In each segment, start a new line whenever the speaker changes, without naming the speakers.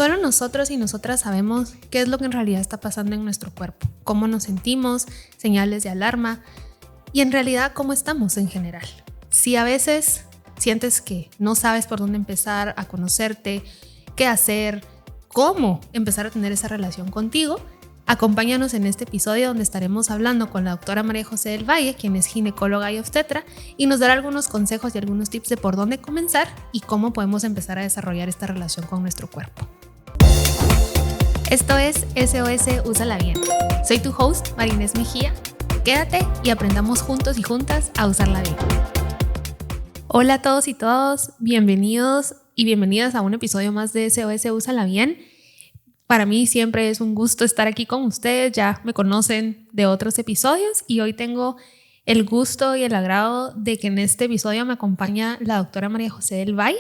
Solo nosotros y nosotras sabemos qué es lo que en realidad está pasando en nuestro cuerpo, cómo nos sentimos, señales de alarma y en realidad cómo estamos en general. Si a veces sientes que no sabes por dónde empezar a conocerte, qué hacer, cómo empezar a tener esa relación contigo, acompáñanos en este episodio donde estaremos hablando con la doctora María José del Valle, quien es ginecóloga y obstetra, y nos dará algunos consejos y algunos tips de por dónde comenzar y cómo podemos empezar a desarrollar esta relación con nuestro cuerpo. Esto es SOS Úsala Bien. Soy tu host, María Inés Mejía. Quédate y aprendamos juntos y juntas a usarla bien. Hola a todos y todas, bienvenidos y bienvenidas a un episodio más de SOS Úsala Bien. Para mí siempre es un gusto estar aquí con ustedes, ya me conocen de otros episodios y hoy tengo el gusto y el agrado de que en este episodio me acompaña la doctora María José del Valle.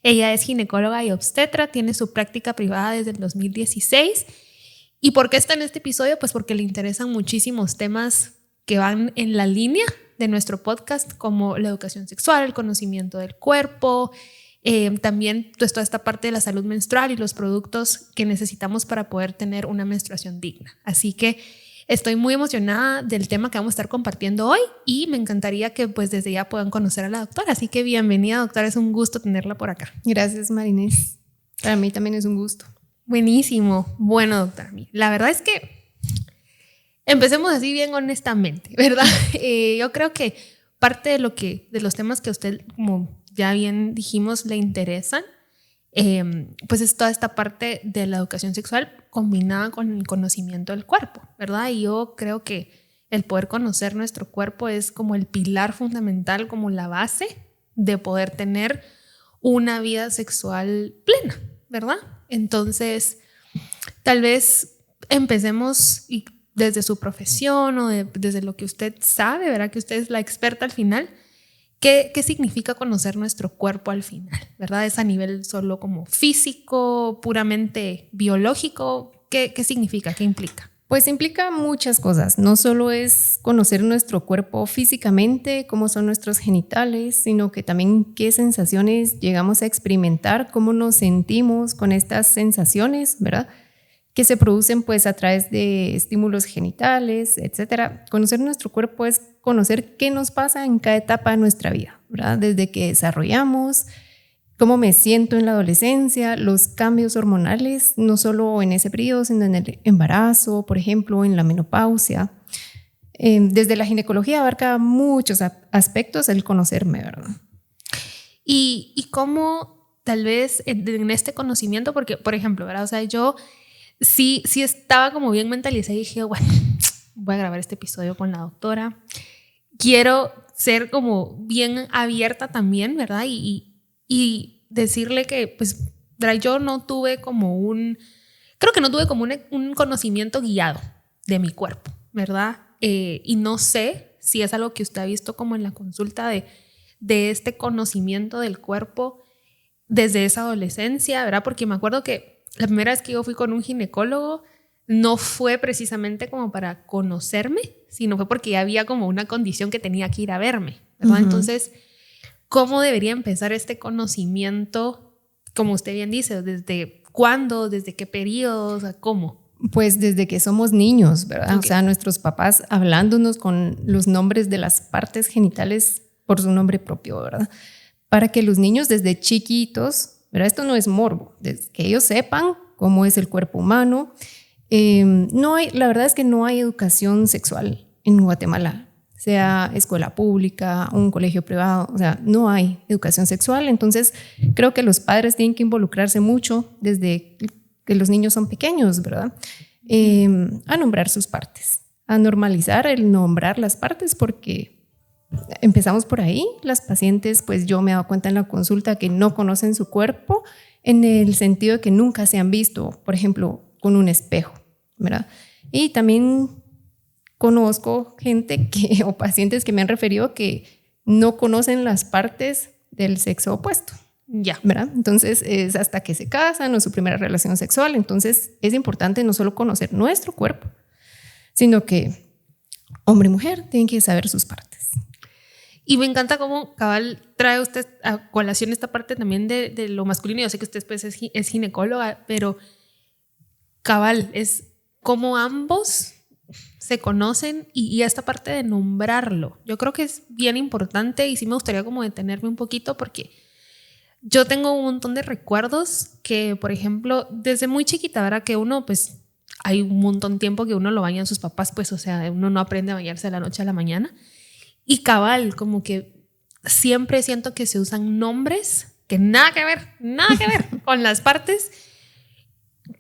Ella es ginecóloga y obstetra, tiene su práctica privada desde el 2016. ¿Y por qué está en este episodio? Pues porque le interesan muchísimos temas que van en la línea de nuestro podcast, como la educación sexual, el conocimiento del cuerpo, también pues, toda esta parte de la salud menstrual y los productos que necesitamos para poder tener una menstruación digna. Así que estoy muy emocionada del tema que vamos a estar compartiendo hoy y me encantaría que pues desde ya puedan conocer a la doctora. Así que bienvenida, doctora, es un gusto tenerla por acá.
Gracias, María Inés. Para mí también es un gusto.
Buenísimo. Bueno, doctora, la verdad es que empecemos así bien honestamente, ¿verdad? Yo creo que parte de los temas que a usted, como ya bien dijimos, le interesan, pues es toda esta parte de la educación sexual combinada con el conocimiento del cuerpo, ¿verdad? Y yo creo que el poder conocer nuestro cuerpo es como el pilar fundamental, como la base de poder tener una vida sexual plena, ¿verdad? Entonces, tal vez empecemos desde su profesión o desde lo que usted sabe, ¿verdad? Que usted es la experta al final. ¿Qué significa conocer nuestro cuerpo al final? ¿Verdad? ¿Es a nivel solo como físico, puramente biológico? ¿Qué significa? ¿Qué implica?
Pues implica muchas cosas. No solo es conocer nuestro cuerpo físicamente, cómo son nuestros genitales, sino que también qué sensaciones llegamos a experimentar, cómo nos sentimos con estas sensaciones, ¿verdad? Que se producen pues a través de estímulos genitales, etc. Conocer nuestro cuerpo es conocer qué nos pasa en cada etapa de nuestra vida, ¿verdad? Desde que desarrollamos, cómo me siento en la adolescencia, los cambios hormonales, no solo en ese periodo, sino en el embarazo, por ejemplo, en la menopausia. Desde la ginecología abarca muchos aspectos el conocerme, ¿verdad?
Y cómo tal vez en este conocimiento, porque, por ejemplo, ¿verdad? O sea, yo sí estaba como bien mentalizada y dije, bueno, voy a grabar este episodio con la doctora. Quiero ser como bien abierta también, ¿verdad? Y decirle que, pues, yo no tuve como creo que no tuve como un conocimiento guiado de mi cuerpo, ¿verdad? Y no sé si es algo que usted ha visto como en la consulta de este conocimiento del cuerpo desde esa adolescencia, ¿verdad? Porque me acuerdo que la primera vez que yo fui con un ginecólogo no fue precisamente como para conocerme, sino fue porque ya había como una condición que tenía que ir a verme, ¿verdad? Uh-huh. Entonces, ¿cómo debería empezar este conocimiento? Como usted bien dice, ¿desde cuándo? ¿Desde qué periodo? O sea, ¿cómo?
Pues desde que somos niños, ¿verdad? Okay. O sea, nuestros papás hablándonos con los nombres de las partes genitales por su nombre propio, ¿verdad? Para que los niños desde chiquitos, ¿verdad? Esto no es morbo, desde que ellos sepan cómo es el cuerpo humano. La verdad es que no hay educación sexual en Guatemala, sea escuela pública, un colegio privado, o sea, no hay educación sexual. Entonces creo que los padres tienen que involucrarse mucho desde que los niños son pequeños, ¿verdad? A nombrar sus partes, a normalizar el nombrar las partes, porque empezamos por ahí. Las pacientes, pues yo me he dado cuenta en la consulta que no conocen su cuerpo en el sentido de que nunca se han visto, por ejemplo, con un espejo, ¿verdad? Y también conozco gente o pacientes que me han referido que no conocen las partes del sexo opuesto.
Ya.
¿Verdad? Entonces es hasta que se casan o su primera relación sexual. Entonces es importante no solo conocer nuestro cuerpo, sino que hombre y mujer tienen que saber sus partes.
Y me encanta cómo cabal trae usted a colación esta parte también de lo masculino. Yo sé que usted pues, es ginecóloga, pero cabal es como ambos se conocen y esta parte de nombrarlo. Yo creo que es bien importante y sí me gustaría como detenerme un poquito porque yo tengo un montón de recuerdos que, por ejemplo, desde muy chiquita, ¿verdad? Que uno pues hay un montón de tiempo que uno lo baña a sus papás, pues o sea, uno no aprende a bañarse de la noche a la mañana. Y cabal, como que siempre siento que se usan nombres que nada que ver con las partes,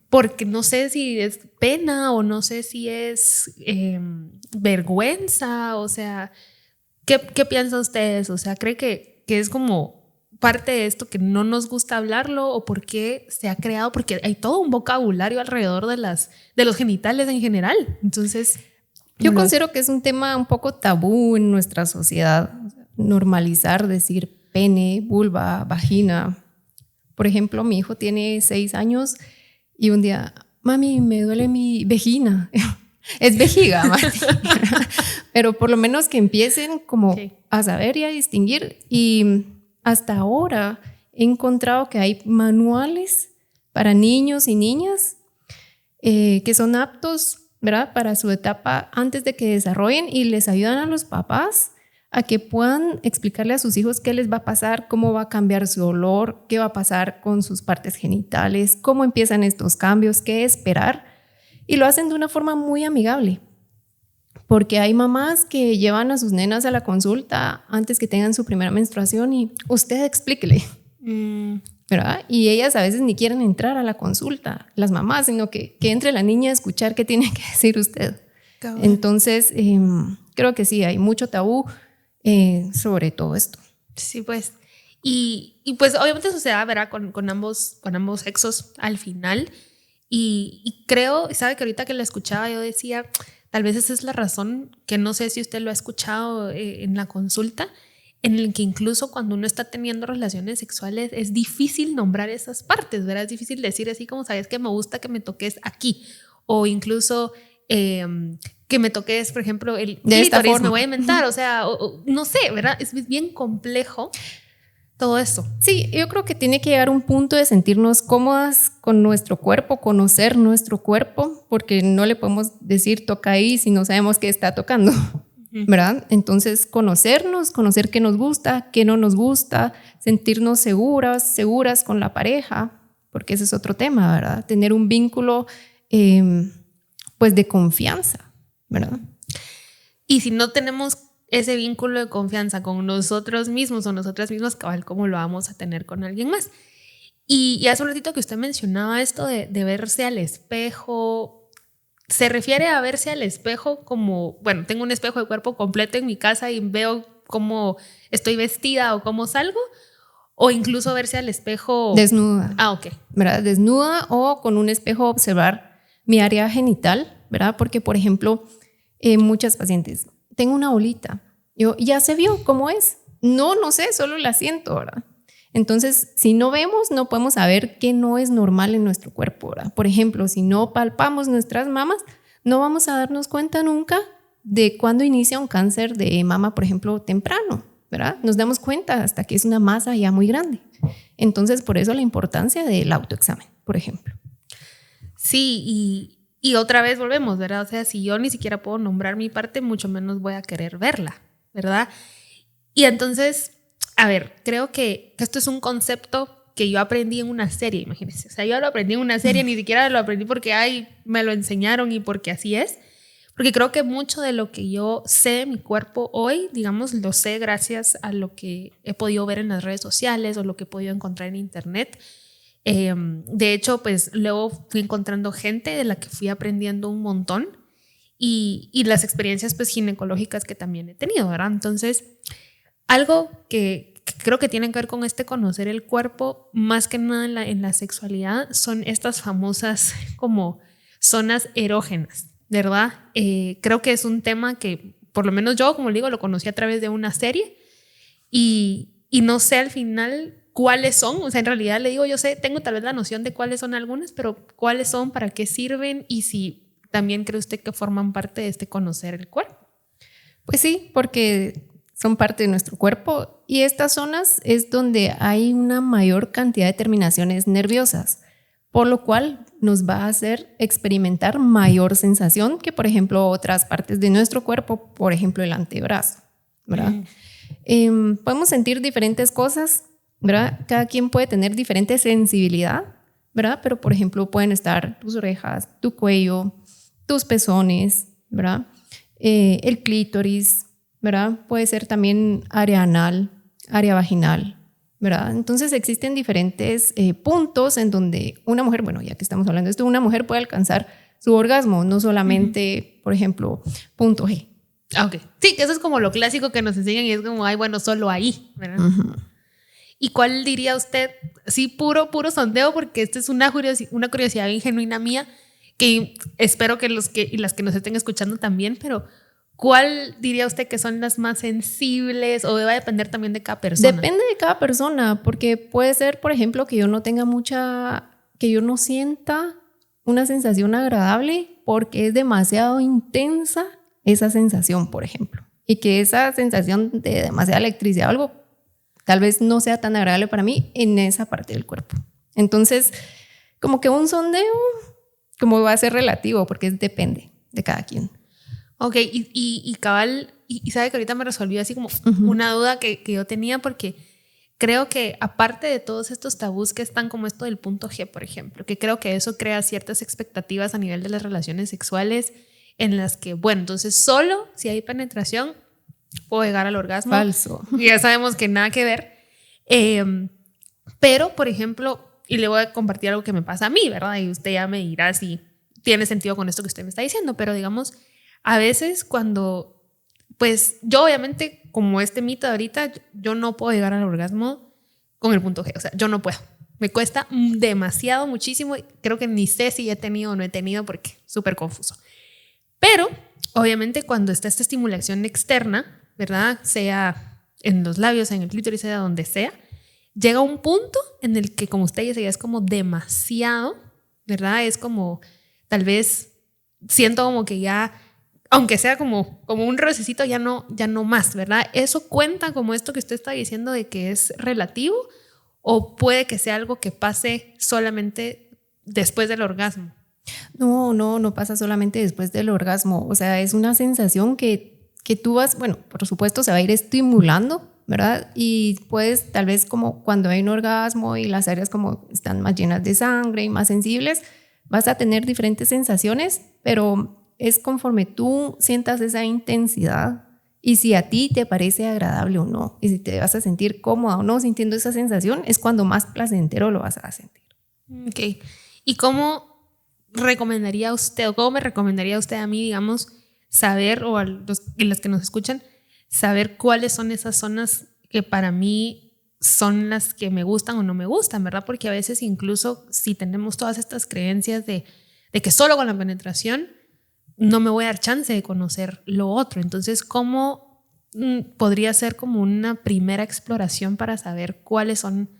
porque no sé si es pena o no sé si es vergüenza, o sea, ¿qué piensan ustedes? O sea, ¿cree que es como parte de esto que no nos gusta hablarlo o por qué se ha creado? Porque hay todo un vocabulario alrededor de los genitales en general, entonces...
Yo considero que es un tema un poco tabú en nuestra sociedad, normalizar decir pene, vulva, vagina. Por ejemplo, mi hijo tiene 6 años y un día, mami, me duele mi vagina. Es vejiga, mami. Pero por lo menos que empiecen como a saber y a distinguir. Y hasta ahora he encontrado que hay manuales para niños y niñas que son aptos, ¿verdad?, para su etapa antes de que desarrollen y les ayudan a los papás a que puedan explicarle a sus hijos qué les va a pasar, cómo va a cambiar su olor, qué va a pasar con sus partes genitales, cómo empiezan estos cambios, qué esperar. Y lo hacen de una forma muy amigable, porque hay mamás que llevan a sus nenas a la consulta antes que tengan su primera menstruación y usted explíquele. ¿Verdad? Y ellas a veces ni quieren entrar a la consulta, las mamás, sino que entre la niña a escuchar qué tiene que decir usted. Cabrón. Entonces, creo que sí, hay mucho tabú sobre todo esto.
Sí, pues. Y pues obviamente sucede, ¿verdad? Con ambos sexos al final. Y creo, sabe que ahorita que la escuchaba yo decía, tal vez esa es la razón, que no sé si usted lo ha escuchado en la consulta, en el que incluso cuando uno está teniendo relaciones sexuales es difícil nombrar esas partes, ¿verdad? Es difícil decir así como, sabes que me gusta que me toques aquí, o incluso que me toques, por ejemplo, el clítoris, me voy a inventar, o sea, no sé, ¿verdad? Es bien complejo todo eso.
Sí, yo creo que tiene que llegar un punto de sentirnos cómodas con nuestro cuerpo, conocer nuestro cuerpo, porque no le podemos decir toca ahí si no sabemos qué está tocando. ¿Verdad? Entonces conocernos, conocer qué nos gusta, qué no nos gusta, sentirnos seguras con la pareja, porque ese es otro tema, ¿verdad? Tener un vínculo pues de confianza, ¿verdad?
Y si no tenemos ese vínculo de confianza con nosotros mismos o nosotras mismas, cabal, ¿cómo lo vamos a tener con alguien más? Y hace un ratito que usted mencionaba esto de verse al espejo. ¿Se refiere a verse al espejo como, bueno, tengo un espejo de cuerpo completo en mi casa y veo cómo estoy vestida o cómo salgo? ¿O incluso verse al espejo
desnuda?
Ah, ok.
¿Verdad? Desnuda o con un espejo observar mi área genital, ¿verdad? Porque, por ejemplo, muchas pacientes, tengo una bolita, yo, ¿ya se vio cómo es? No sé, solo la siento, ¿verdad? Entonces, si no vemos, no podemos saber qué no es normal en nuestro cuerpo, ¿verdad? Por ejemplo, si no palpamos nuestras mamas, no vamos a darnos cuenta nunca de cuándo inicia un cáncer de mama, por ejemplo, temprano, ¿verdad? Nos damos cuenta hasta que es una masa ya muy grande. Entonces, por eso la importancia del autoexamen, por ejemplo.
Sí, y otra vez volvemos, ¿verdad? O sea, si yo ni siquiera puedo nombrar mi parte, mucho menos voy a querer verla, ¿verdad? Y entonces... A ver, creo que esto es un concepto que yo aprendí en una serie, imagínense. O sea, yo lo aprendí en una serie, ni siquiera lo aprendí porque me lo enseñaron y porque así es. Porque creo que mucho de lo que yo sé de mi cuerpo hoy, digamos, lo sé gracias a lo que he podido ver en las redes sociales o lo que he podido encontrar en internet. De hecho, pues luego fui encontrando gente de la que fui aprendiendo un montón y las experiencias pues ginecológicas que también he tenido, ¿verdad? Entonces... Algo que creo que tiene que ver con conocer el cuerpo, más que nada en la sexualidad, son estas famosas como zonas erógenas, ¿verdad? Creo que es un tema que, por lo menos yo, como le digo, lo conocí a través de una serie y no sé al final cuáles son. O sea, en realidad le digo, yo sé, tengo tal vez la noción de cuáles son algunas, pero cuáles son, para qué sirven y si también cree usted que forman parte de conocer el cuerpo.
Pues sí, porque... son parte de nuestro cuerpo y estas zonas es donde hay una mayor cantidad de terminaciones nerviosas, por lo cual nos va a hacer experimentar mayor sensación que, por ejemplo, otras partes de nuestro cuerpo, por ejemplo, el antebrazo, ¿verdad? Podemos sentir diferentes cosas, ¿verdad? Cada quien puede tener diferente sensibilidad, ¿verdad? Pero, por ejemplo, pueden estar tus orejas, tu cuello, tus pezones, ¿verdad? El clítoris, ¿verdad? Puede ser también área anal, área vaginal, ¿verdad? Entonces existen diferentes puntos en donde una mujer, bueno, ya que estamos hablando de esto, una mujer puede alcanzar su orgasmo, no solamente, por ejemplo, punto G.
Ah, ok. Sí, que eso es como lo clásico que nos enseñan y es como, ay, bueno, solo ahí, ¿verdad? ¿Y cuál diría usted? Sí, puro sondeo, porque esta es una curiosidad bien genuina mía, que espero que y las que nos estén escuchando también, pero ¿cuál diría usted que son las más sensibles o va a depender también de cada persona?
Depende de cada persona, porque puede ser, por ejemplo, que yo no tenga que yo no sienta una sensación agradable porque es demasiado intensa esa sensación, por ejemplo, y que esa sensación de demasiada electricidad o algo tal vez no sea tan agradable para mí en esa parte del cuerpo. Entonces, como que un sondeo, como va a ser relativo, porque depende de cada quien.
Ok, y cabal, y sabe que ahorita me resolvió así como una duda que yo tenía, porque creo que aparte de todos estos tabús que están como esto del punto G, por ejemplo, que creo que eso crea ciertas expectativas a nivel de las relaciones sexuales en las que, bueno, entonces solo si hay penetración puedo llegar al orgasmo.
Falso.
Y ya sabemos que nada que ver. Pero, por ejemplo, y le voy a compartir algo que me pasa a mí, ¿verdad? Y usted ya me dirá si tiene sentido con esto que usted me está diciendo, pero digamos, a veces cuando, pues yo obviamente, como este mito de ahorita, yo no puedo llegar al orgasmo con el punto G, o sea, yo no puedo. Me cuesta demasiado, muchísimo, creo que ni sé si he tenido o no he tenido porque es súper confuso. Pero, obviamente, cuando está esta estimulación externa, ¿verdad? Sea en los labios, en el clítoris, sea donde sea, llega un punto en el que, como usted dice, ya es como demasiado, ¿verdad? Es como, tal vez, siento como que ya, aunque sea como un rocecito, ya no más, ¿verdad? ¿Eso cuenta como esto que usted está diciendo de que es relativo o puede que sea algo que pase solamente después del orgasmo?
No pasa solamente después del orgasmo. O sea, es una sensación que tú vas, bueno, por supuesto se va a ir estimulando, ¿verdad? Y puedes, tal vez como cuando hay un orgasmo y las áreas como están más llenas de sangre y más sensibles, vas a tener diferentes sensaciones, pero es conforme tú sientas esa intensidad y si a ti te parece agradable o no, y si te vas a sentir cómoda o no sintiendo esa sensación, es cuando más placentero lo vas a sentir.
Ok. ¿Y cómo recomendaría usted o cómo me recomendaría usted a mí, digamos, saber, o a los que nos escuchan, saber cuáles son esas zonas que para mí son las que me gustan o no me gustan, ¿verdad? Porque a veces incluso si tenemos todas estas creencias de que solo con la penetración no me voy a dar chance de conocer lo otro. Entonces, ¿cómo podría ser como una primera exploración para saber cuáles son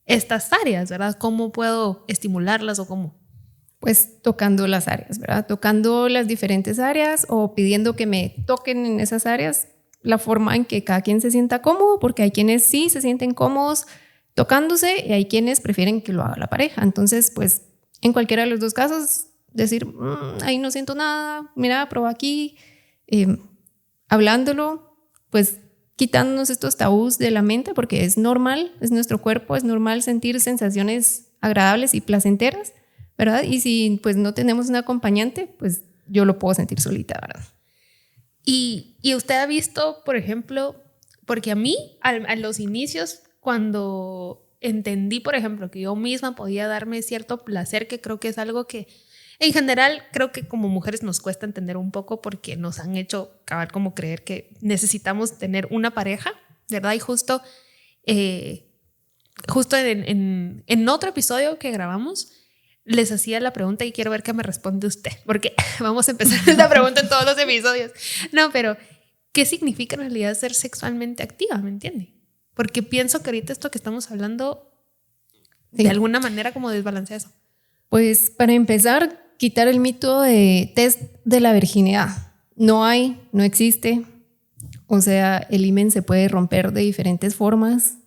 estas áreas, ¿verdad? ¿Cómo puedo estimularlas o cómo?
Pues tocando las áreas, ¿verdad? Tocando las diferentes áreas o pidiendo que me toquen en esas áreas, la forma en que cada quien se sienta cómodo, porque hay quienes sí se sienten cómodos tocándose y hay quienes prefieren que lo haga la pareja. Entonces, pues en cualquiera de los dos casos, decir, ahí no siento nada, mira, prueba aquí, hablándolo, pues quitándonos estos tabús de la mente, porque es normal, es nuestro cuerpo, es normal sentir sensaciones agradables y placenteras, ¿verdad? Y si pues no tenemos un acompañante, pues yo lo puedo sentir solita, ¿verdad?
Y usted ha visto, por ejemplo, porque a mí, a los inicios, cuando entendí, por ejemplo, que yo misma podía darme cierto placer, que creo que es algo que en general creo que como mujeres nos cuesta entender un poco porque nos han hecho acabar como creer que necesitamos tener una pareja, ¿verdad? Y justo en otro episodio que grabamos, les hacía la pregunta y quiero ver qué me responde usted, porque vamos a empezar esta pregunta en todos los episodios. No, pero ¿qué significa en realidad ser sexualmente activa? ¿Me entiende? Porque pienso que ahorita esto que estamos hablando de alguna manera como desbalancea eso.
Pues para empezar, quitar el mito de test de la virginidad. No existe. O sea, el himen se puede romper de diferentes formas.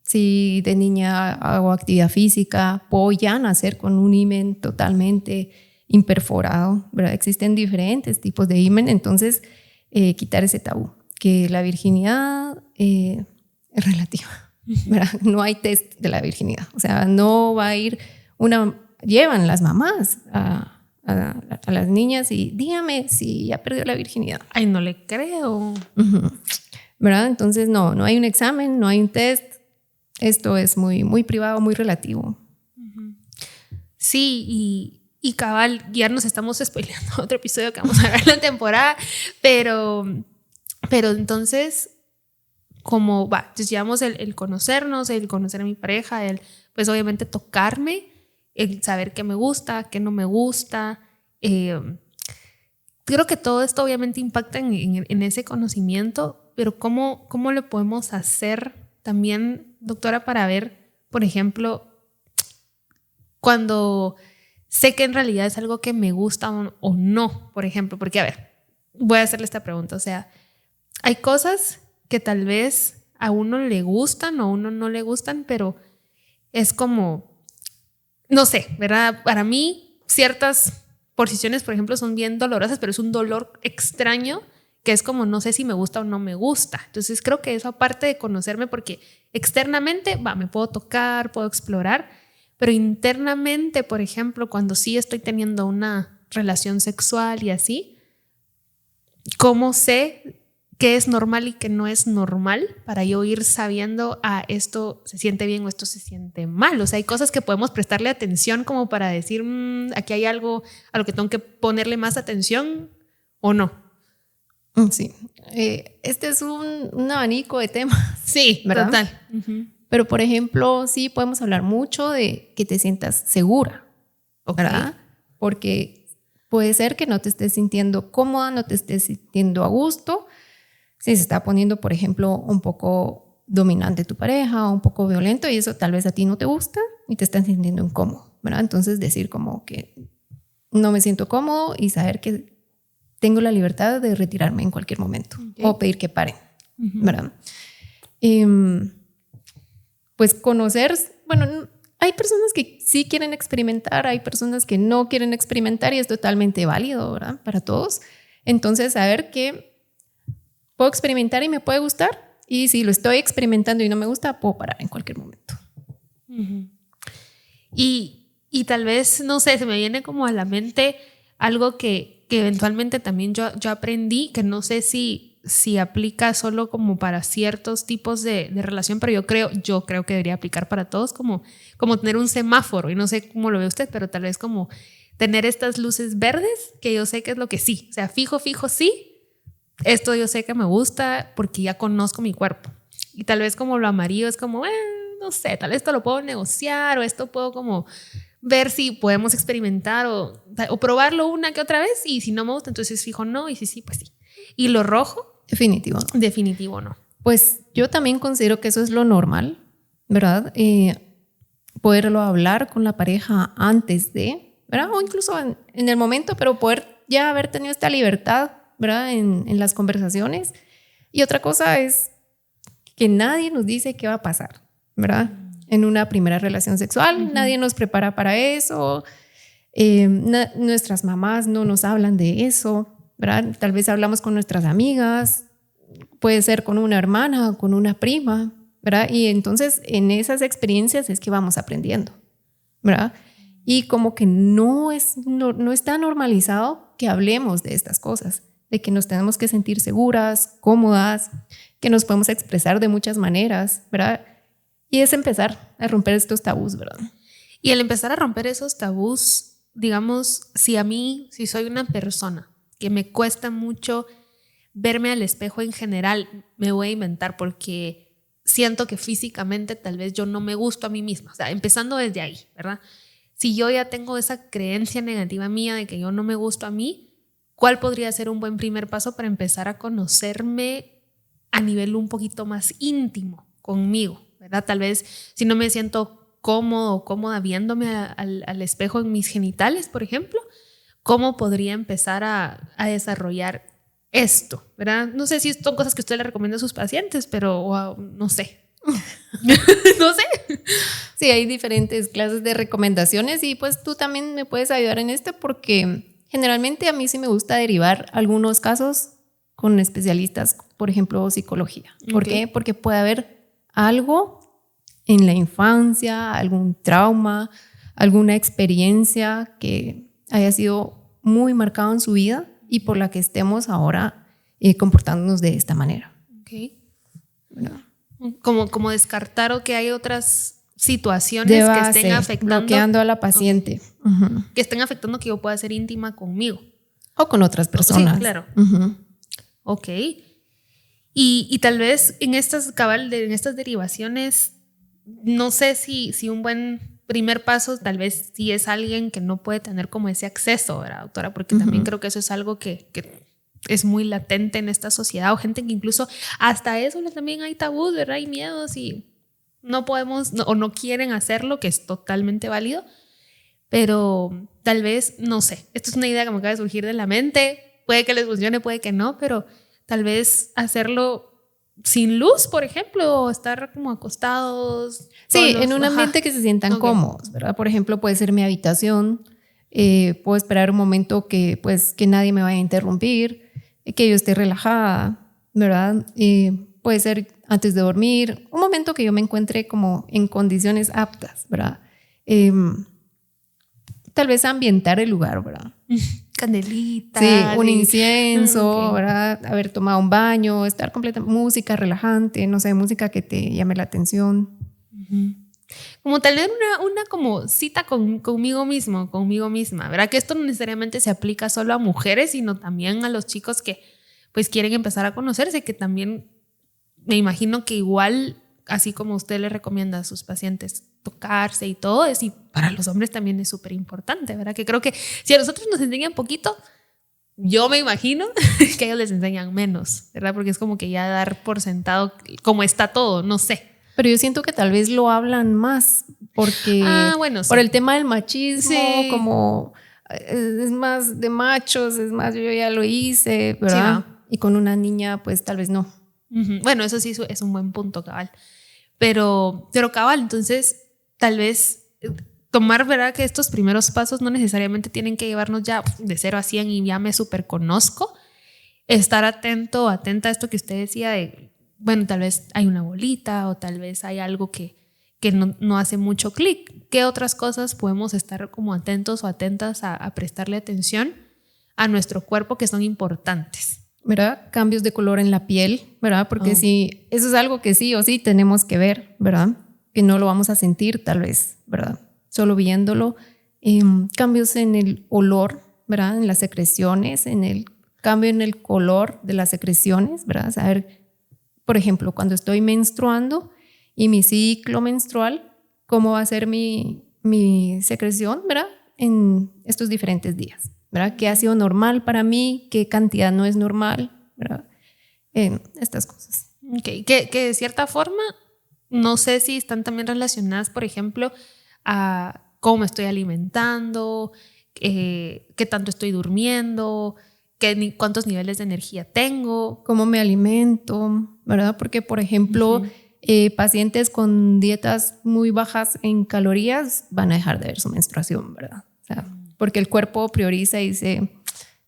Si de niña hago actividad física, puedo ya nacer con un himen totalmente imperforado, ¿verdad? Existen diferentes tipos de himen, entonces quitar ese tabú, que la virginidad es relativa, ¿verdad? No hay test de la virginidad, o sea, no va a ir llevan las mamás a las niñas y dígame si ya perdió la virginidad.
Ay, no le creo.
¿Verdad? Entonces no hay un examen, no hay un test. Esto es muy, muy privado, muy relativo.
Sí, y cabal, ya nos estamos spoileando otro episodio que vamos a ver en la temporada, pero entonces, como va, entonces llevamos el conocernos, el conocer a mi pareja, el pues obviamente tocarme, el saber qué me gusta, qué no me gusta. Creo que todo esto obviamente impacta en ese conocimiento, pero ¿cómo lo podemos hacer también, doctora, para ver, por ejemplo, cuando sé que en realidad es algo que me gusta o no, por ejemplo? Porque, a ver, voy a hacerle esta pregunta. O sea, hay cosas que tal vez a uno le gustan o a uno no le gustan, pero es como, no sé, ¿verdad? Para mí, ciertas posiciones, por ejemplo, son bien dolorosas, pero es un dolor extraño que es como no sé si me gusta o no me gusta. Entonces creo que eso, aparte de conocerme, porque externamente me puedo tocar, puedo explorar, pero internamente, por ejemplo, cuando sí estoy teniendo una relación sexual y así, ¿cómo sé qué es normal y qué no es normal para yo ir sabiendo esto se siente bien o esto se siente mal? O sea, hay cosas que podemos prestarle atención como para decir aquí hay algo a lo que tengo que ponerle más atención o no.
Sí, este es un abanico de temas.
Sí, ¿verdad? Total.
Pero, por ejemplo, sí podemos hablar mucho de que te sientas segura, ¿verdad? Porque puede ser que no te estés sintiendo cómoda, no te estés sintiendo a gusto. Si se está poniendo, por ejemplo, un poco dominante tu pareja o un poco violento y eso tal vez a ti no te gusta y te estás sintiendo incómodo, ¿verdad? Entonces decir como que no me siento cómodo y saber que tengo la libertad de retirarme en cualquier momento o pedir que paren, ¿verdad? Pues conocer, bueno, hay personas que sí quieren experimentar, hay personas que no quieren experimentar y es totalmente válido, ¿verdad? Para todos. Entonces, saber que puedo experimentar y me puede gustar y si lo estoy experimentando y no me gusta, puedo parar en cualquier momento.
Y tal vez, no sé, se me viene como a la mente algo que eventualmente también yo aprendí, que no sé si aplica solo como para ciertos tipos de relación, pero yo creo que debería aplicar para todos, como tener un semáforo, y no sé cómo lo ve usted, pero tal vez como tener estas luces verdes, que yo sé que es lo que sí, o sea, fijo, sí, esto yo sé que me gusta porque ya conozco mi cuerpo, y tal vez como lo amarillo es como, no sé, tal vez esto lo puedo negociar o esto puedo como ver si podemos experimentar o probarlo una que otra vez, y si no me gusta entonces fijo no, y si sí, pues sí. Y lo rojo, definitivo no.
Pues yo también considero que eso es lo normal, ¿verdad? Poderlo hablar con la pareja antes de, ¿verdad? O incluso en el momento, pero poder ya haber tenido esta libertad, ¿verdad? En las conversaciones. Y otra cosa es que nadie nos dice qué va a pasar, ¿verdad? En una primera relación sexual, nadie nos prepara para eso, nuestras mamás no nos hablan de eso, ¿verdad? Tal vez hablamos con nuestras amigas, puede ser con una hermana o con una prima, ¿verdad? Y entonces en esas experiencias es que vamos aprendiendo, ¿verdad? Y como que no está normalizado que hablemos de estas cosas, de que nos tenemos que sentir seguras, cómodas, que nos podemos expresar de muchas maneras, ¿verdad? Y es empezar a romper estos tabús, ¿verdad?
Y el empezar a romper esos tabús, digamos, si soy una persona que me cuesta mucho verme al espejo en general, me voy a inventar porque siento que físicamente tal vez yo no me gusto a mí misma. O sea, empezando desde ahí, ¿verdad? Si yo ya tengo esa creencia negativa mía de que yo no me gusto a mí, ¿cuál podría ser un buen primer paso para empezar a conocerme a nivel un poquito más íntimo conmigo? ¿Verdad? Tal vez si no me siento cómodo o cómoda viéndome al espejo en mis genitales, por ejemplo, ¿cómo podría empezar a desarrollar esto, ¿verdad? No sé si son cosas que usted le recomienda a sus pacientes, pero wow, no sé. No sé.
Sí, hay diferentes clases de recomendaciones y pues tú también me puedes ayudar en esto porque generalmente a mí sí me gusta derivar algunos casos con especialistas, por ejemplo, psicología. ¿Por qué? Porque puede haber algo en la infancia, algún trauma, alguna experiencia que haya sido muy marcado en su vida y por la que estemos ahora comportándonos de esta manera.
Okay.
¿Verdad?
Como descartar o que hay otras situaciones de base, que estén afectando,
bloqueando a la paciente,
que estén afectando que yo pueda ser íntima conmigo
o con otras personas.
Sí, claro. Ok. Y tal vez en estas derivaciones, no sé si un buen primer paso tal vez si es alguien que no puede tener como ese acceso, ¿verdad, doctora? Porque también creo que eso es algo que es muy latente en esta sociedad, o gente que incluso hasta eso también hay tabús, ¿verdad? Hay miedos y no podemos o no quieren hacerlo, que es totalmente válido, pero tal vez, no sé, esto es una idea que me acaba de surgir de la mente, puede que les funcione, puede que no, pero tal vez hacerlo sin luz, por ejemplo, o estar como acostados.
Sí, en un ambiente que se sientan cómodos, ¿verdad? Por ejemplo, puede ser mi habitación, puedo esperar un momento que nadie me vaya a interrumpir, que yo esté relajada, ¿verdad? Puede ser antes de dormir, un momento que yo me encuentre como en condiciones aptas, ¿verdad? Tal vez ambientar el lugar, ¿verdad?
Candelita.
Sí, un incienso, ¿verdad? Haber tomado un baño, estar completamente, música relajante, no sé, música que te llame la atención.
Como tal vez una como cita conmigo misma, ¿verdad? Que esto no necesariamente se aplica solo a mujeres, sino también a los chicos que pues quieren empezar a conocerse, que también me imagino que igual, así como usted le recomienda a sus pacientes tocarse y todo, y para los hombres también es súper importante, ¿verdad? Que creo que si a nosotros nos enseñan poquito, yo me imagino que a ellos les enseñan menos, ¿verdad? Porque es como que ya dar por sentado como está todo, no sé.
Pero yo siento que tal vez lo hablan más porque
sí.
Por el tema del machismo,
sí.
Como es más de machos, es más yo ya lo hice, ¿verdad? Sí, y con una niña pues tal vez no.
Bueno, eso sí es un buen punto, cabal. Pero cabal, entonces tal vez tomar, ¿verdad? Que estos primeros pasos no necesariamente tienen que llevarnos ya de 0 a 100 y ya me súper conozco. Estar atenta a esto que usted decía de, bueno, tal vez hay una bolita o tal vez hay algo que no hace mucho clic. ¿Qué otras cosas podemos estar como atentos o atentas a prestarle atención a nuestro cuerpo que son importantes?
¿Verdad? Cambios de color en la piel, ¿verdad? Porque sí, eso es algo que sí o sí tenemos que ver, ¿verdad? Que no lo vamos a sentir tal vez, ¿verdad? Solo viéndolo. Cambios en el olor, ¿verdad? En las secreciones, en el cambio en el color de las secreciones, ¿verdad? Saber, por ejemplo, cuando estoy menstruando y mi ciclo menstrual, cómo va a ser mi secreción, ¿verdad? En estos diferentes días, ¿verdad? ¿Qué ha sido normal para mí? ¿Qué cantidad no es normal? ¿Verdad? Estas cosas.
Okay. Que de cierta forma, no sé si están también relacionadas, por ejemplo, a cómo me estoy alimentando, qué tanto estoy durmiendo, cuántos niveles de energía tengo.
Cómo me alimento, ¿verdad? Porque, por ejemplo, pacientes con dietas muy bajas en calorías van a dejar de ver su menstruación, ¿verdad? O sea, porque el cuerpo prioriza y dice,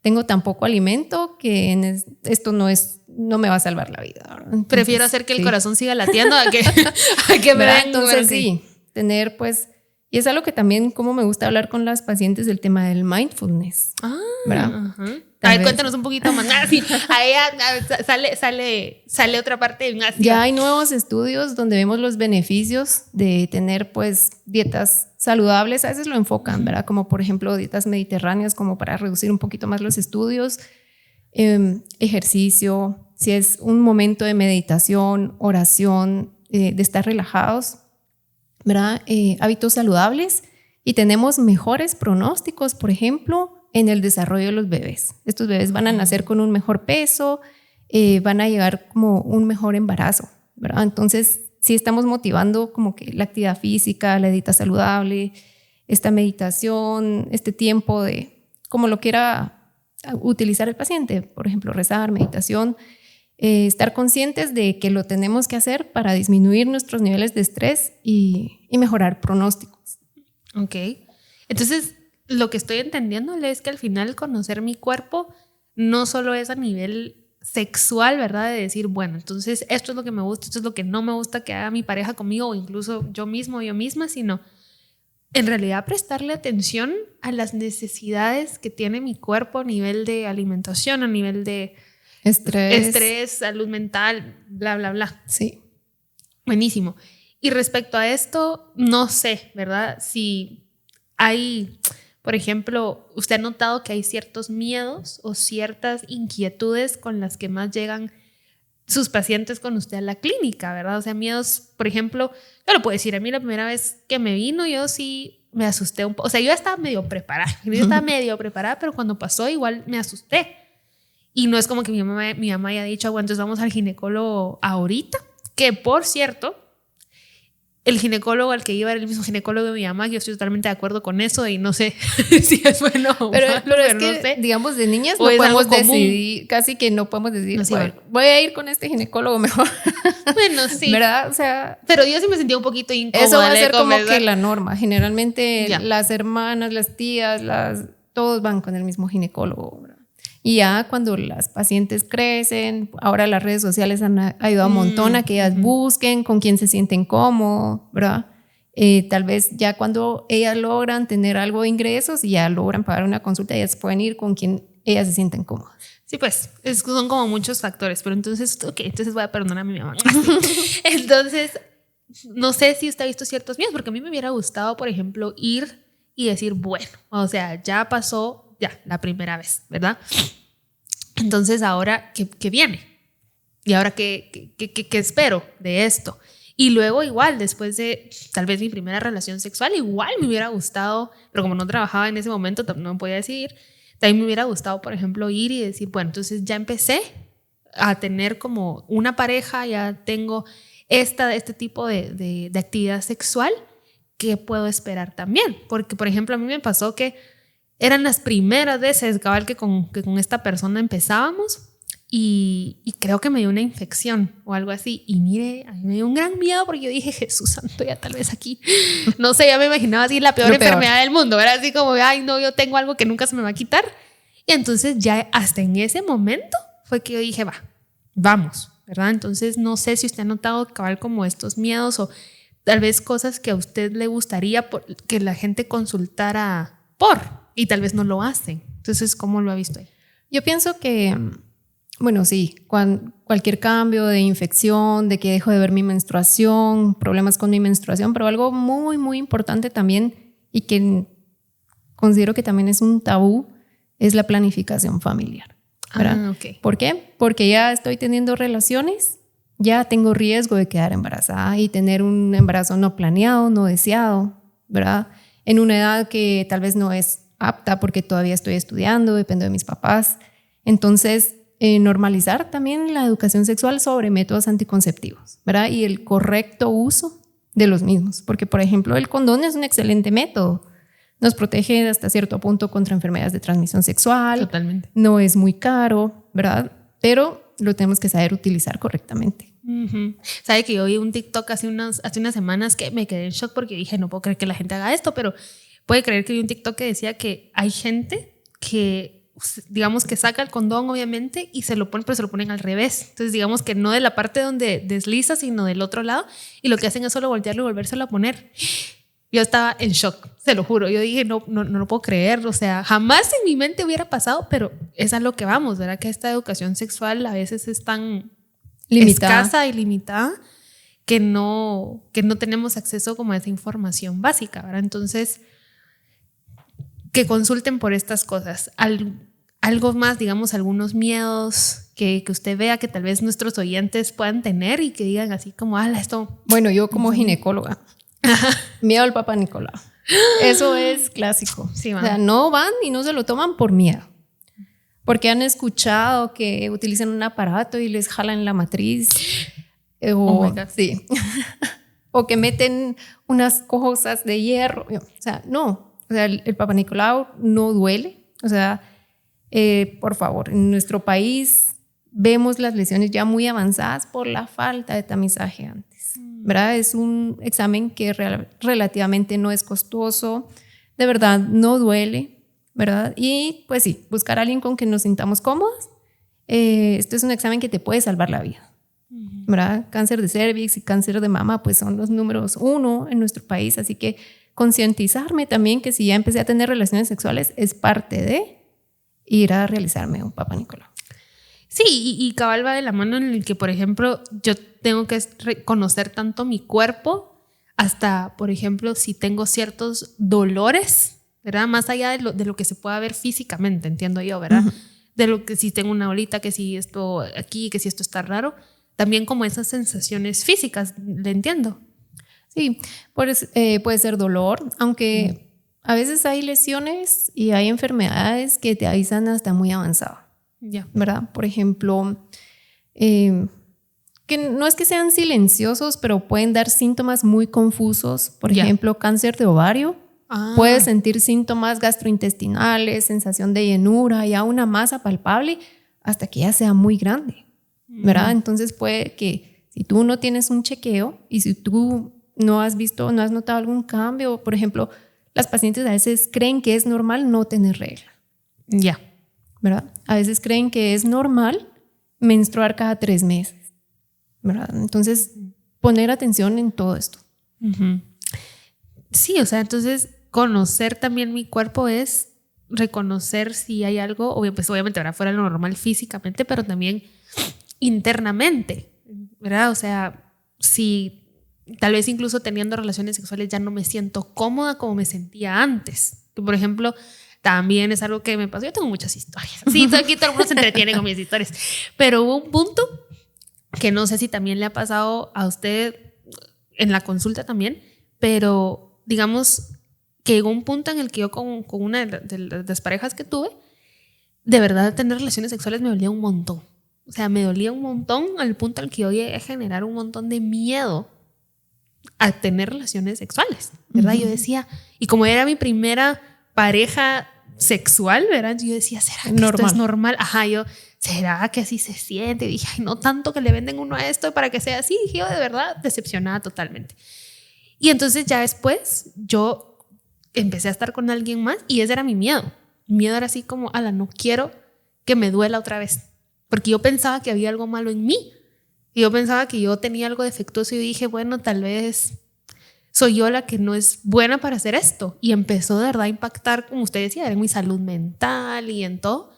tengo tan poco alimento que esto no me va a salvar la vida. Entonces,
prefiero hacer que el corazón siga latiendo a que me den.
Entonces sí, tener pues, y es algo que también como me gusta hablar con las pacientes del tema del mindfulness. ¿Verdad?
A ver, cuéntanos un poquito más. Sí, ahí sale otra parte.
Ya hay nuevos estudios donde vemos los beneficios de tener pues dietas saludables. A veces lo enfocan, ¿verdad? Como por ejemplo dietas mediterráneas, como para reducir un poquito más los estudios. Ejercicio, si es un momento de meditación, oración, de estar relajados, ¿verdad? Hábitos saludables, y tenemos mejores pronósticos, por ejemplo, en el desarrollo de los bebés. Estos bebés van a nacer con un mejor peso, van a llegar como un mejor embarazo, ¿verdad? Entonces, sí estamos motivando como que la actividad física, la dieta saludable, esta meditación, este tiempo de, como lo quiera utilizar el paciente, por ejemplo, rezar, meditación, estar conscientes de que lo tenemos que hacer para disminuir nuestros niveles de estrés y mejorar pronósticos.
Ok. Entonces, lo que estoy entendiéndole es que al final conocer mi cuerpo no solo es a nivel sexual, ¿verdad? De decir, bueno, entonces esto es lo que me gusta, esto es lo que no me gusta que haga mi pareja conmigo o incluso yo mismo o yo misma, sino en realidad prestarle atención a las necesidades que tiene mi cuerpo a nivel de alimentación, a nivel de estrés, salud mental, bla, bla, bla.
Sí.
Buenísimo. Y respecto a esto, no sé, ¿verdad? Si hay, por ejemplo, usted ha notado que hay ciertos miedos o ciertas inquietudes con las que más llegan sus pacientes con usted a la clínica, ¿verdad? O sea, miedos, por ejemplo, yo lo puedo decir, a mí la primera vez que me vino yo sí me asusté un poco, o sea, yo ya estaba medio preparada, pero cuando pasó igual me asusté. Y no es como que mi mamá haya dicho, bueno, entonces vamos al ginecólogo ahorita, que por cierto, el ginecólogo al que iba era el mismo ginecólogo de mi mamá. Yo estoy totalmente de acuerdo con eso y no sé si es bueno o
pero
malo,
pero es
no
que,
sé.
digamos, de niñas
O
no
es
podemos
algo común.
decidir, casi que no podemos decir,
No, sí,
bueno, voy a ir con este ginecólogo mejor.
Bueno, sí.
¿Verdad? O sea,
pero yo sí me sentía un poquito incómoda.
eso va a ser como
conversar.
que la norma. Generalmente
Ya.
las hermanas, las tías, todos van con el mismo ginecólogo, ¿verdad? Y ya cuando las pacientes crecen, ahora las redes sociales han ayudado un montón a que ellas busquen con quién se sienten cómodos, ¿verdad? Tal vez ya cuando ellas logran tener algo de ingresos y ya logran pagar una consulta, ellas pueden ir con quien ellas se sienten cómodas.
Sí, pues son como muchos factores, pero entonces, entonces voy a perdonar a mi mamá. Entonces, no sé si usted ha visto ciertos miedos, porque a mí me hubiera gustado, por ejemplo, ir y decir, bueno, o sea, ya pasó la primera vez, ¿verdad? Entonces, ahora, ¿qué viene? ¿Y ahora qué espero de esto? Y luego igual, después de tal vez mi primera relación sexual, igual me hubiera gustado, pero como no trabajaba en ese momento, no me podía decidir, también me hubiera gustado, por ejemplo, ir y decir, bueno, entonces ya empecé a tener como una pareja, ya tengo este tipo de actividad sexual, ¿qué puedo esperar también? Porque, por ejemplo, a mí me pasó que eran las primeras veces, cabal, que con esta persona empezábamos. Y creo que me dio una infección o algo así. Y mire, a mí me dio un gran miedo porque yo dije, Jesús santo, ya tal vez aquí, no sé, ya me imaginaba así la peor enfermedad del mundo. Era así como, ay, no, yo tengo algo que nunca se me va a quitar. Y entonces ya hasta en ese momento fue que yo dije, vamos, ¿verdad? Entonces no sé si usted ha notado cabal como estos miedos o tal vez cosas que a usted le gustaría que la gente consultara y tal vez no lo hacen. Entonces, ¿cómo lo ha visto ahí?
Yo pienso que, bueno, sí, cualquier cambio de infección, de que dejo de ver mi menstruación, problemas con mi menstruación, pero algo muy, muy importante también y que considero que también es un tabú, es la planificación familiar, ¿verdad?
Okay.
¿Por qué? Porque ya estoy teniendo relaciones, ya tengo riesgo de quedar embarazada y tener un embarazo no planeado, no deseado, ¿verdad? En una edad que tal vez no es apta porque todavía estoy estudiando, dependo de mis papás. Entonces, normalizar también la educación sexual sobre métodos anticonceptivos, ¿verdad? Y el correcto uso de los mismos. Porque, por ejemplo, el condón es un excelente método. Nos protege hasta cierto punto contra enfermedades de transmisión sexual.
Totalmente.
No es muy caro, ¿verdad? Pero lo tenemos que saber utilizar correctamente.
Sabe que yo vi un TikTok hace unas semanas que me quedé en shock porque dije, no puedo creer que la gente haga esto, pero puede creer que vi un TikTok que decía que hay gente que, digamos, que saca el condón obviamente y se lo ponen, pero se lo ponen al revés. Entonces digamos que no de la parte donde desliza, sino del otro lado, y lo que hacen es solo voltearlo y volvérselo a poner. Yo estaba en shock, se lo juro. Yo dije, no lo puedo creer. O sea, jamás en mi mente hubiera pasado, pero es a lo que vamos, ¿verdad? Que esta educación sexual a veces es tan escasa y limitada que no tenemos acceso como a esa información básica, ¿verdad? Entonces, que consulten por estas cosas. Algo más, digamos, algunos miedos que usted vea que tal vez nuestros oyentes puedan tener y que digan así como, esto...
Bueno, yo como ginecóloga, miedo al Papa Nicolau. Eso es clásico.
Sí,
o sea, no van y no se lo toman por miedo. Porque han escuchado que utilizan un aparato y les jalan la matriz. Sí. O que meten unas cosas de hierro. O sea, no. O sea, el Papa Nicolau no duele. O sea, Por favor, en nuestro país vemos las lesiones ya muy avanzadas por la falta de tamizaje antes, ¿verdad? Es un examen que relativamente no es costoso, de verdad no duele, ¿verdad? Y pues sí, buscar a alguien con quien nos sintamos cómodos. Este es un examen que te puede salvar la vida, ¿verdad? Cáncer de cervix y cáncer de mama pues son los números 1 en nuestro país, así que concientizarme también que si ya empecé a tener relaciones sexuales es parte de ir a realizarme un Papá Nicolau.
Sí, y cabal va de la mano en el que, por ejemplo, yo tengo que reconocer tanto mi cuerpo hasta, por ejemplo, si tengo ciertos dolores, ¿verdad? Más allá de lo que se pueda ver físicamente, entiendo yo, ¿verdad? De lo que si tengo una bolita, que si esto aquí, que si esto está raro, también como esas sensaciones físicas, ¿le entiendo?
Sí, puede ser dolor, aunque a veces hay lesiones y hay enfermedades que te avisan hasta muy avanzado, ¿verdad? Por ejemplo, que no es que sean silenciosos, pero pueden dar síntomas muy confusos. Por ejemplo, cáncer de ovario. Puedes sentir síntomas gastrointestinales, sensación de llenura, ya una masa palpable, hasta que ya sea muy grande, ¿verdad? Entonces puede que si tú no tienes un chequeo y si tú no has notado algún cambio, por ejemplo, las pacientes a veces creen que es normal no tener regla. ¿Verdad? A veces creen que es normal menstruar cada 3 meses, ¿verdad? Entonces, poner atención en todo esto.
Sí, o sea, entonces conocer también mi cuerpo es reconocer si hay algo, pues obviamente ahora fuera lo normal físicamente, pero también internamente, ¿verdad? O sea, si tal vez incluso teniendo relaciones sexuales ya no me siento cómoda como me sentía antes. Que, por ejemplo, también es algo que me pasó. Yo tengo muchas historias. Sí, aquí todo el mundo se entretiene con mis historias. Pero hubo un punto que no sé si también le ha pasado a usted en la consulta también, pero digamos que llegó un punto en el que yo con una de las parejas que tuve, de verdad tener relaciones sexuales me dolía un montón. O sea, me dolía un montón al punto al que yo llegué a generar un montón de miedo a tener relaciones sexuales, ¿verdad? Yo decía, y como era mi primera pareja sexual, ¿verdad? Yo decía, ¿será que esto es normal? Ajá, ¿será que así se siente? Y dije, ay, no tanto que le venden uno a esto para que sea así. Dije yo, de verdad, decepcionada totalmente. Y entonces ya después yo empecé a estar con alguien más y ese era mi miedo. Mi miedo era así como, no quiero que me duela otra vez. Porque yo pensaba que había algo malo en mí. Y yo pensaba que yo tenía algo defectuoso y dije, bueno, tal vez soy yo la que no es buena para hacer esto. Y empezó de verdad a impactar, como usted decía, en mi salud mental y en todo.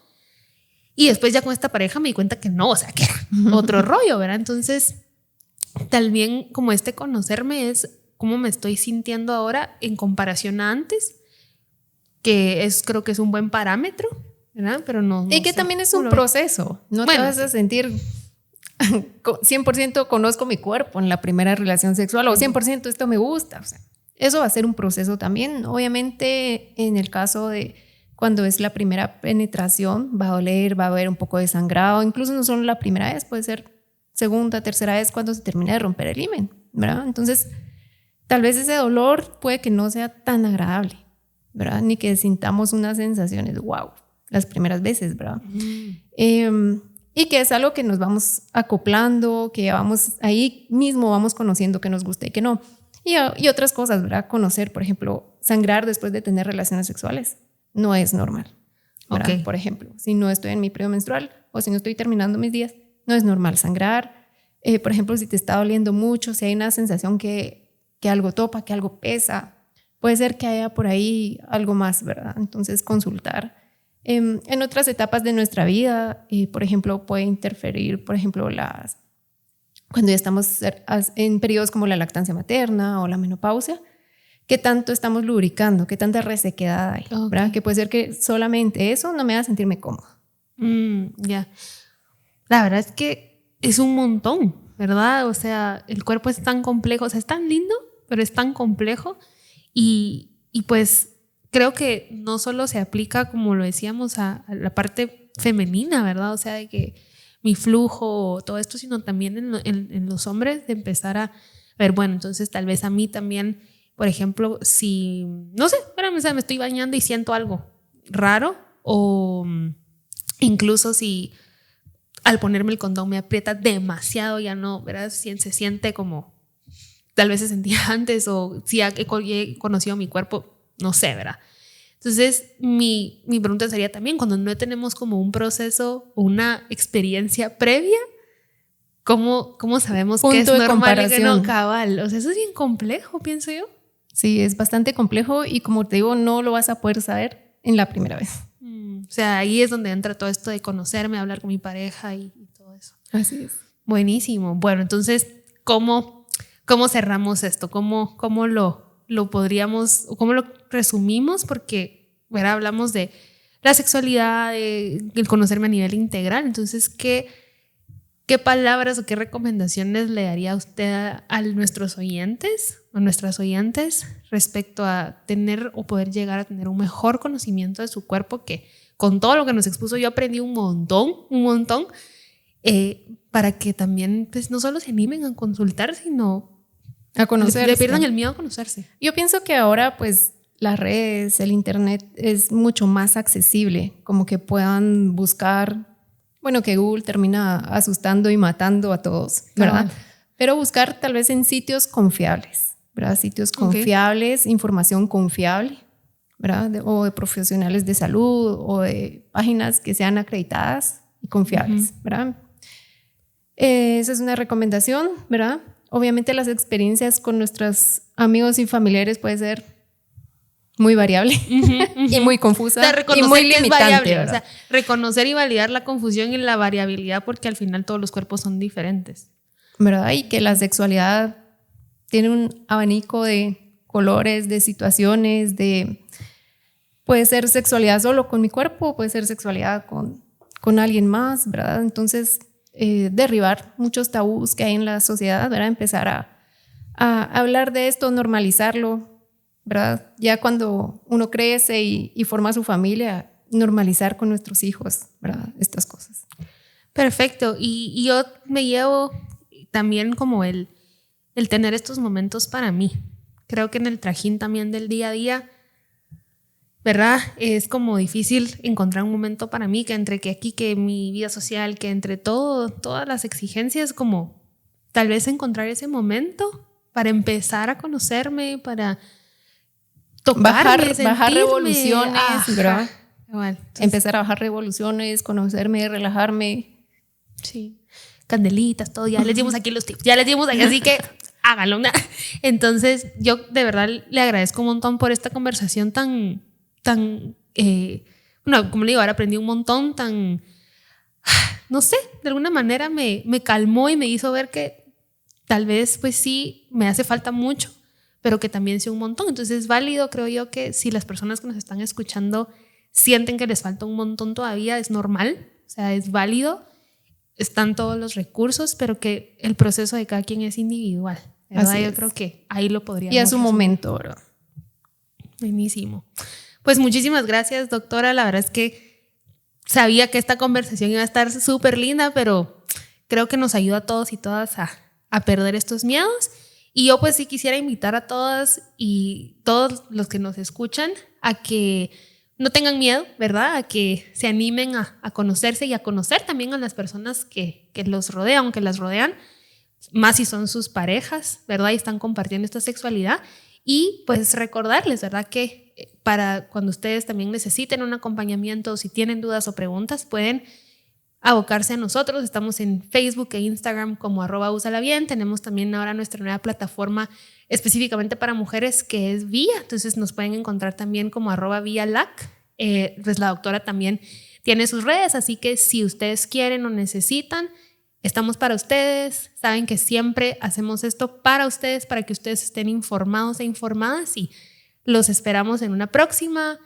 Y después ya con esta pareja me di cuenta que no, o sea, que era otro rollo, ¿verdad? Entonces, también como conocerme es cómo me estoy sintiendo ahora en comparación a antes, que creo que es un buen parámetro, ¿verdad? Pero no
y que sé, también es un proceso. No te vas a sentir 100% conozco mi cuerpo en la primera relación sexual o 100% esto me gusta. O sea, eso va a ser un proceso también. Obviamente, en el caso de cuando es la primera penetración, va a doler, va a haber un poco de sangrado. Incluso no solo la primera vez, puede ser segunda, tercera vez cuando se termina de romper el himen, ¿verdad? Entonces, tal vez ese dolor puede que no sea tan agradable, ¿verdad? Ni que sintamos unas sensaciones, wow, las primeras veces, ¿verdad? Y que es algo que nos vamos acoplando, que vamos ahí mismo vamos conociendo que nos gusta y que no. Y otras cosas, ¿verdad? Conocer, por ejemplo, sangrar después de tener relaciones sexuales no es normal, ¿verdad? Por ejemplo, si no estoy en mi periodo menstrual o si no estoy terminando mis días, no es normal sangrar. Por ejemplo, si te está doliendo mucho, si hay una sensación que algo topa, que algo pesa, puede ser que haya por ahí algo más, ¿verdad? Entonces, consultar. En otras etapas de nuestra vida, por ejemplo, puede interferir, por ejemplo, cuando ya estamos en periodos como la lactancia materna o la menopausia, qué tanto estamos lubricando, qué tanta resequedad hay, ¿verdad? Que puede ser que solamente eso no me haga sentirme cómoda.
La verdad es que es un montón, ¿verdad? O sea, el cuerpo es tan complejo, o sea, es tan lindo, pero es tan complejo y pues creo que no solo se aplica, como lo decíamos, a la parte femenina, ¿verdad? O sea, de que mi flujo, todo esto, sino también en los hombres, de empezar a ver, bueno, entonces tal vez a mí también, por ejemplo, si, no sé, me estoy bañando y siento algo raro o incluso si al ponerme el condón me aprieta demasiado, ya no, ¿verdad? Se siente como tal vez se sentía antes, o si he conocido mi cuerpo, no sé, ¿verdad? Entonces mi pregunta sería también, cuando no tenemos como un proceso o una experiencia previa, ¿cómo sabemos qué es normal y qué no? Cabal, o sea, eso es bien complejo, pienso yo.
Sí, es bastante complejo y como te digo, no lo vas a poder saber en la primera vez.
O sea, ahí es donde entra todo esto de conocerme, hablar con mi pareja y todo eso.
Así es.
Buenísimo. Bueno, entonces, ¿cómo cerramos esto? ¿Cómo lo podríamos, o cómo lo resumimos? Porque, ¿verdad? Hablamos de la sexualidad, el conocerme a nivel integral. Entonces, ¿qué palabras o qué recomendaciones le daría a usted a nuestros oyentes o nuestras oyentes respecto a tener o poder llegar a tener un mejor conocimiento de su cuerpo? Que con todo lo que nos expuso yo aprendí un montón, para que también pues, no solo se animen a consultar, sino
a conocerse.
Le pierdan el miedo a conocerse.
Yo pienso que ahora pues las redes, el internet es mucho más accesible, como que puedan buscar, bueno, que Google termina asustando y matando a todos, ¿verdad? Pero buscar tal vez en sitios confiables, ¿verdad? Sitios confiables, información confiable, ¿verdad? O de profesionales de salud o de páginas que sean acreditadas y confiables, ¿verdad? Esa es una recomendación, ¿verdad? Obviamente las experiencias con nuestros amigos y familiares puede ser muy variable y muy confusa, o sea, y muy limitante.
O sea, reconocer y validar la confusión y la variabilidad, porque al final todos los cuerpos son diferentes,
¿verdad? Y que la sexualidad tiene un abanico de colores, de situaciones, puede ser sexualidad solo con mi cuerpo, puede ser sexualidad con alguien más, ¿verdad? Entonces, derribar muchos tabús que hay en la sociedad, ¿verdad? Empezar a hablar de esto, normalizarlo, ¿verdad? Ya cuando uno crece y forma su familia, normalizar con nuestros hijos, ¿verdad? Estas cosas.
Perfecto. Y yo me llevo también como el tener estos momentos para mí. Creo que en el trajín también del día a día, ¿verdad? Es como difícil encontrar un momento para mí, que entre que aquí, que mi vida social, que entre todas las exigencias, como tal vez encontrar ese momento para empezar a conocerme, para tocarme, bajar
revoluciones, ¿verdad?
Igual,
empezar a bajar revoluciones, conocerme, relajarme.
Sí. Candelitas, todo, ya les dimos aquí los tips, ya les dimos aquí, así que háganlo. Entonces, yo de verdad le agradezco un montón por esta conversación tan bueno, como le digo, ahora aprendí un montón, no sé, de alguna manera me calmó y me hizo ver que tal vez pues sí me hace falta mucho, pero que también sé un montón. Entonces es válido, creo yo, que si las personas que nos están escuchando sienten que les falta un montón todavía, es normal, o sea, es válido, están todos los recursos, pero que el proceso de cada quien es individual, ¿verdad? Yo creo que ahí lo podríamos
y a su momento, ¿verdad?
Buenísimo. Pues muchísimas gracias, doctora. La verdad es que sabía que esta conversación iba a estar súper linda, pero creo que nos ayuda a todos y todas a perder estos miedos. Y yo pues sí quisiera invitar a todas y todos los que nos escuchan a que no tengan miedo, ¿verdad? A que se animen a conocerse y a conocer también a las personas que los rodean, que las rodean, más si son sus parejas, ¿verdad? Y están compartiendo esta sexualidad. Y pues recordarles, ¿verdad? Que para cuando ustedes también necesiten un acompañamiento, si tienen dudas o preguntas, pueden abocarse a nosotros. Estamos en Facebook e Instagram como @úsalabien. Tenemos también ahora nuestra nueva plataforma específicamente para mujeres, que es Vía. Entonces nos pueden encontrar también como @ViaLac. Pues la doctora también tiene sus redes, así que si ustedes quieren o necesitan, estamos para ustedes. Saben que siempre hacemos esto para ustedes, para que ustedes estén informados e informadas, y los esperamos en una próxima.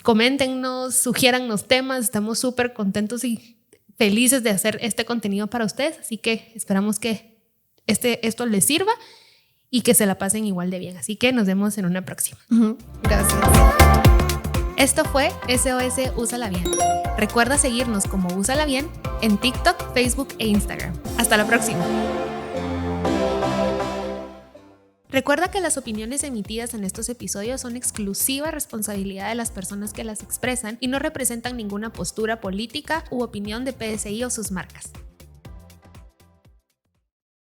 Coméntenos, sugiérannos temas. Estamos súper contentos y felices de hacer este contenido para ustedes, así que esperamos que esto les sirva y que se la pasen igual de bien. Así que nos vemos en una próxima.
Gracias.
Esto fue SOS Úsala Bien. Recuerda seguirnos como Úsala Bien en TikTok, Facebook e Instagram. Hasta la próxima. Recuerda que las opiniones emitidas en estos episodios son exclusiva responsabilidad de las personas que las expresan y no representan ninguna postura política u opinión de PSI o sus marcas.